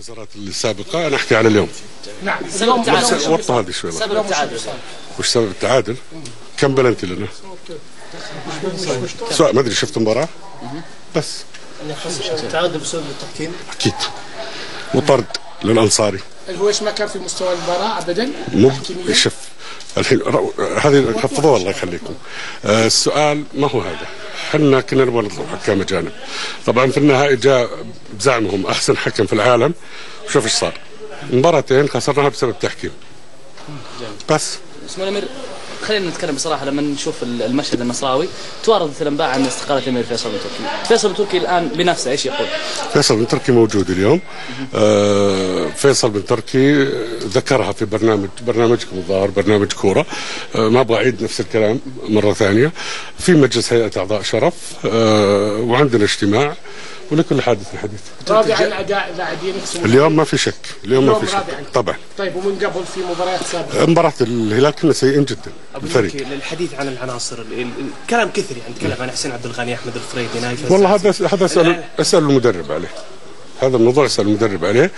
الخسارات السابقة، أنا أحكي على اليوم. نعم. وطوا هذه شوي. سبب التعادل. وش سبب التعادل؟ كم بلنتي لنا؟ سؤال، ما أدري شفت المباراة؟ بس. التعادل بسبب التحكيم؟ أكيد. وطرد للأنصاري. الهويش ما كان في مستوى المباراة أبدا؟ شوف الحين هذه خفضوها الله يخليكم. السؤال ما هو هذا. احنا كنا نبغى نطلب حكام اجانب. طبعا في النهايه جاء بزعمهم احسن حكم في العالم، شوف ايش صار. مباراتين خسرناها بسبب تحكيم. بس. اسمه الامير، خلينا نتكلم بصراحه. لما نشوف المشهد النصراوي تواردت الانباء عن استقاله الامير فيصل بن تركي. فيصل بن تركي الان بنفسه ايش يقول؟ فيصل بن تركي موجود اليوم. فيصل بن تركي ذكرها في برنامجكم الظاهر، برنامج كوره. ما ابغى اعيد نفس الكلام مره ثانيه. في مجلس هيئه اعضاء شرف، وعندنا اجتماع، ولكل حادث حديث. راضي عن اداء لاعبين اليوم؟ ما في شك، اليوم ما في شك طبعا. طيب ومن قبل في مباريات سابقه؟ مباراه الهلال كنا سيئين جدا. الفريق للحديث عن العناصر، الكلام كثير يعني، نتكلم عن حسين عبد الغني، احمد الفريدي، نايف. والله هذا اسال المدرب عليه. هذا الموضوع اسال المدرب عليه،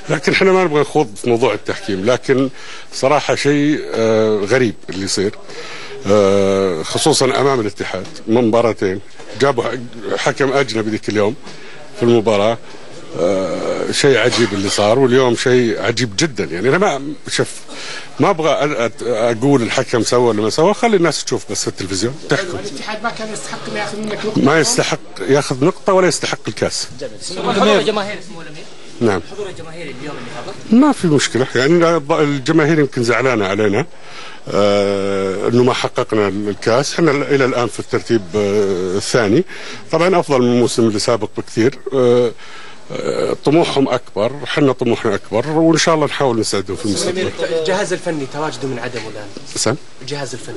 لكن احنا ما نبغى نخوض في موضوع التحكيم. لكن صراحه شيء غريب اللي يصير، خصوصا امام الاتحاد من مباراتين جابوا حكم اجنبي ذيك اليوم في المباراه. شيء عجيب اللي صار، واليوم شيء عجيب جدا. يعني انا ما ابغى اقول الحكم سوى ولا ما سوى، خلي الناس تشوف بس في التلفزيون تحكم. الاتحاد ما كان يستحق انه ياخذ منك نقطه، ما يستحق ياخذ نقطه ولا يستحق الكاس. حضور الجماهير اسمه الامير. نعم. حضور الجماهير اليوم اللي حضر ما في مشكله، يعني الجماهير يمكن زعلانه علينا انه ما حققنا الكاس. احنا الى الان في الترتيب الثاني، طبعا افضل من الموسم اللي سابق بكثير. طموحهم اكبر، احنا طموحنا اكبر، وان شاء الله نحاول نساعدهم في المستقبل. الجهاز الفني تواجده من عدمه الان. سم؟ الجهاز الفني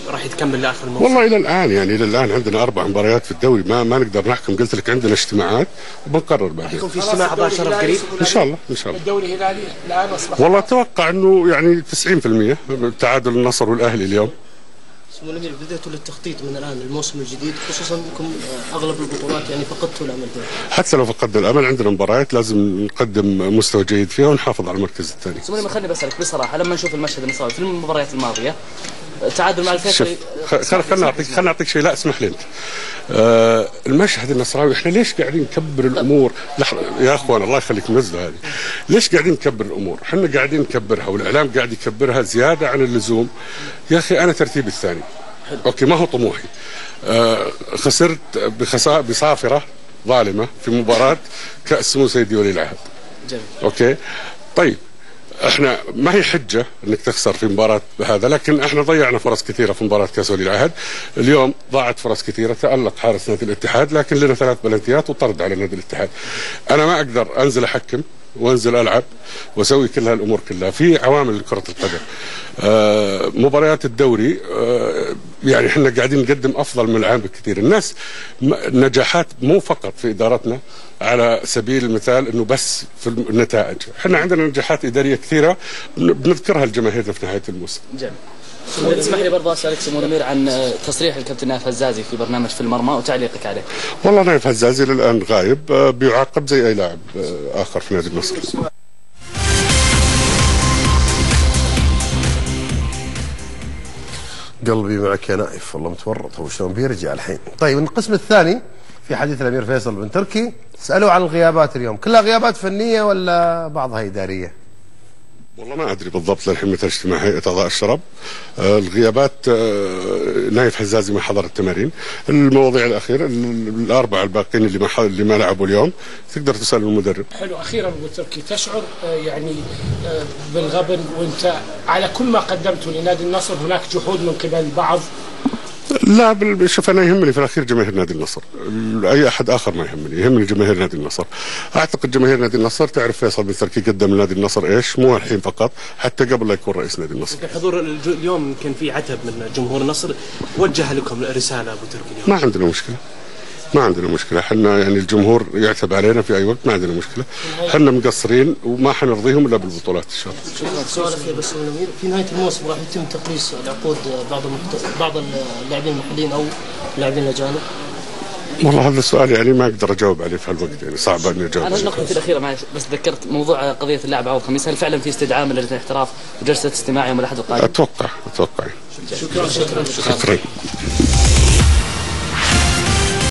راح يكمل لاخر الموسم؟ والله الى الان، يعني الى الان عندنا 4 مباريات في الدوري، ما نقدر نحكم. قلت لك عندنا اجتماعات وبنقرر بعدين. يكون في اجتماع اعضاء شرف قريب ان شاء الله ان شاء الله. الدوري الهلالي الان اصبح، والله اتوقع انه يعني 90% تعادل النصر والاهلي اليوم. سمو الامير، بديتوا للتخطيط من الان الموسم الجديد، خصوصا انكم اغلب البطولات يعني فقدتوا الامل فيها. حتى لو فقدنا الامل عندنا مباريات لازم نقدم مستوى جيد فيها ونحافظ على المركز الثاني. سمو الامير، خليني بسالك بصراحه، لما نشوف المشهد النصراوي في المباريات الماضيه تعادل مع الفيصلي. خلنا نعطيك شيء. لا اسمح لي انت. المشهد النصراوي احنا ليش قاعدين نكبر الامور؟ يا اخوان الله يخليكم نزلوا هذه. ليش قاعدين نكبر الامور؟ احنا قاعدين نكبرها والاعلام قاعد يكبرها زياده عن اللزوم. يا اخي انا ترتيبي الثاني. اوكي ما هو طموحي. خسرت بصافره ظالمه في مباراه كاس سمو سيدي ولي العهد. جميل. اوكي طيب، احنا ما هي حجه انك تخسر في مباراه بهذا، لكن احنا ضيعنا فرص كثيره في مباراه كاس ولي العهد. اليوم ضاعت فرص كثيره، تالق حارس نادي الاتحاد، لكن لنا 3 بلنتيات وطرد على نادي الاتحاد. انا ما اقدر انزل احكم وانزل العب واسوي كل هالامور كلها. في عوامل لكره القدم. مباريات الدوري يعني احنا قاعدين نقدم افضل من العام بكثير. الناس نجاحات مو فقط في ادارتنا على سبيل المثال انه بس في النتائج، احنا عندنا نجاحات اداريه كثيره بنذكرها لجماهيرنا في نهايه الموسم. جميل. اسمح لي برضه اسالك سمو الامير عن تصريح الكابتن نايف هزازي في برنامج في المرمى وتعليقك عليه. والله نايف هزازي للان غايب، بيعاقب زي اي لاعب اخر في نادي النصر. قلبي معك يا نايف، والله متورط هو شلون بيرجع الحين. طيب القسم الثاني في حديث الامير فيصل بن تركي، سالوه عن الغيابات اليوم، كلها غيابات فنيه ولا بعضها اداريه؟ والله ما ادري بالضبط للحين متى اجتماع هيئه اعضاء الشرف. الغيابات نايف حزازي ما حضر التمارين. المواضيع الاخيره الاربعه الباقيين اللي ما لعبوا اليوم تقدر تسال المدرب. حلو. اخيرا ابو تركي، تشعر يعني بالغبن وانت على كل ما قدمته لنادي النصر هناك جحود من قبل البعض؟ لا شوف انا يهمني في الاخير جماهير نادي النصر، اي احد اخر ما يهمني جماهير نادي النصر. اعتقد جماهير نادي النصر تعرف فيصل بن تركي قدم لنادي النصر ايش، مو الحين فقط، حتى قبل لا يكون رئيس نادي النصر. حضور اليوم كان في عتب من جمهور النصر، وجه لكم رساله ابو تركي اليوم. ما عندنا مشكله، ما عندنا مشكله، احنا يعني الجمهور يعتب علينا في اي وقت، ما عندنا مشكله، احنا مقصرين وما حنرضيهم الا بالبطولات ان شاء الله. شكرا. سؤال اخير بس الامير، في نهايه الموسم راح يتم تقليص العقود بعض اللاعبين المحليين او اللاعبين الاجانب؟ والله هذا السؤال يعني ما اقدر اجاوب عليه في هالوقت، يعني صعب اني اجاوب انا عليه. نقطتي الاخيره معلش بس ذكرت موضوع قضيه اللاعب عوض خميس، هل فعلا في استدعاء من لجنه الاحتراف وجلسه استماع يوم الاحد القادم؟ اتوقع. شكرا. شكرا.